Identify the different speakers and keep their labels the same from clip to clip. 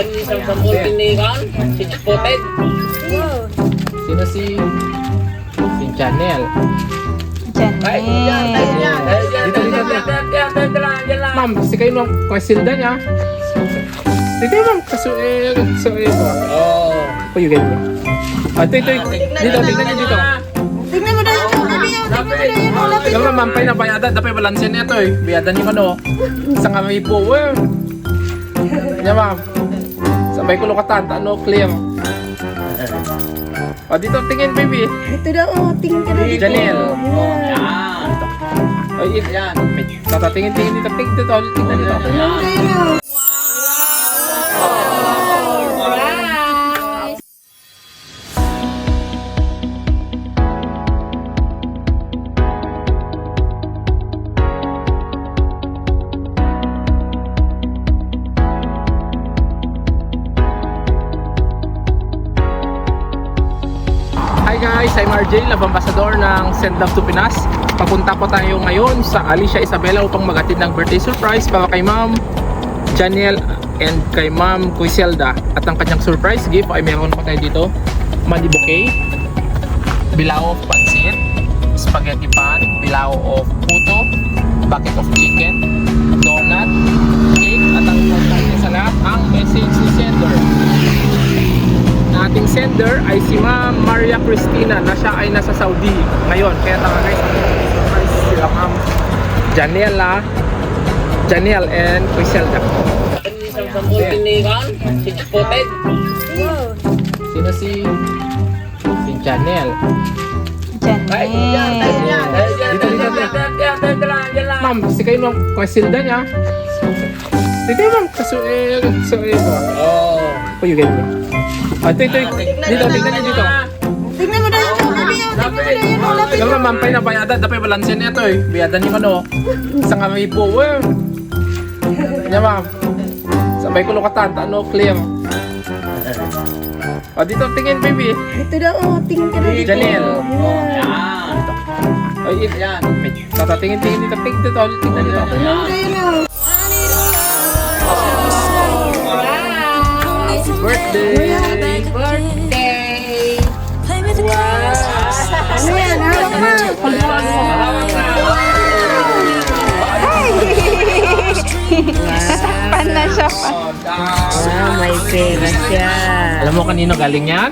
Speaker 1: Isang samputin ni Kan, si Spotted.
Speaker 2: Sino si Janelle?
Speaker 1: Ay, yan, yan.
Speaker 2: Dito.
Speaker 1: Yan.
Speaker 2: Ma'am, kasi kayo nung kwasilda niya. Dito ma'am, kasuel ko.
Speaker 1: Oh.
Speaker 2: Puyugin mo. Ito. Dito, tignan niyo dito.
Speaker 3: Tingnan mo dahil ito. Lapit.
Speaker 2: Yung ma'am, pa'y nabayada, dapat balansin niya ito eh. Bayadan niyo ano. Isang kami po, Yan ma'am. Sabay ko lukatan, ano, clear. O, dito, tingin baby.
Speaker 3: Ito daw, tingin ka na dito.
Speaker 2: Janelle.
Speaker 3: Yan.
Speaker 2: Ay, yan. Tingin dito. Tingnan dito.
Speaker 3: Ayun.
Speaker 2: Hi guys, I'm RJ, Love Ambassador ng Send Love to Pinas. Papunta po tayo ngayon sa Alicia Isabela upang magatid ng birthday surprise para kay Ma'am Janelle and kay Ma'am Quiselda. At ang kanyang surprise gift ay meron pa tayo dito, money bouquet, bilao of pansit, spaghetti pan, bilao of puto, bucket of chicken, donut, cake, at ang importante sa lahat, ang message ni sender. Na ating sender ay si Ma'am Maria Cristina na siya ay nasa Saudi ngayon. Kaya tanga guys, surprise sila Ma'am Janelle and Quiselda.
Speaker 1: Isang samputin ni Kan, si Spotted.
Speaker 2: Sino si Janelle?
Speaker 1: Ay, yan.
Speaker 2: Dito.
Speaker 1: Yan.
Speaker 2: Ma'am, kasi kayo nung kwasilda niya. Dito ma'am, kasuel ko.
Speaker 1: Oh.
Speaker 2: Puyugin mo. Ito. Dito, tignan niyo dito.
Speaker 3: Tingnan mo dahil ito. Lapit.
Speaker 2: Yung ma'am, pa'y nabayada, dapat balansin niya ito eh. Bayadan niyo ano. Isang kami po, Yan ma'am. Sabay ko lukatan, ano, clear. O, dito, tingin baby.
Speaker 3: Ito daw, tingin ka na dito.
Speaker 2: Janelle.
Speaker 3: Yan.
Speaker 2: Ay, yan. Tingin dito. Tingnan dito.
Speaker 3: Ayun.
Speaker 2: Happy birthday!
Speaker 3: Ano yan? Hawak mo.
Speaker 4: Natakpan na siya pa.
Speaker 3: May pera siya.
Speaker 2: Alam mo kanino galing yan?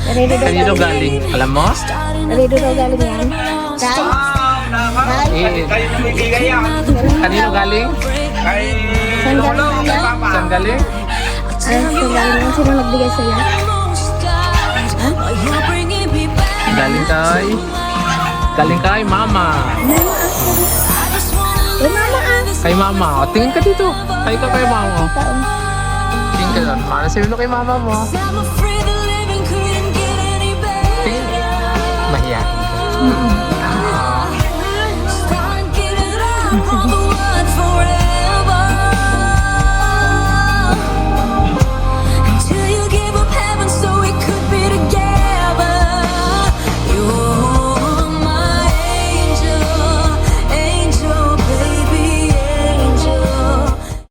Speaker 2: Kanino galing? Alam mo?
Speaker 3: Nalido daw galing yan.
Speaker 1: Kayo namibigay yan.
Speaker 2: Kanino galing?
Speaker 1: Kay
Speaker 3: Saan galing kaya?
Speaker 2: Saan galing?
Speaker 3: Saan galing yan? Sino nagbigay sa'yo?
Speaker 2: Galing kay mama.
Speaker 3: Mama
Speaker 2: Kay mama. O, tingin ka dito. Kay mama.
Speaker 3: Taon.
Speaker 2: Tingin ka doon. Paano sabihin mo kay mama mo? Tingin. Mahiyain ka.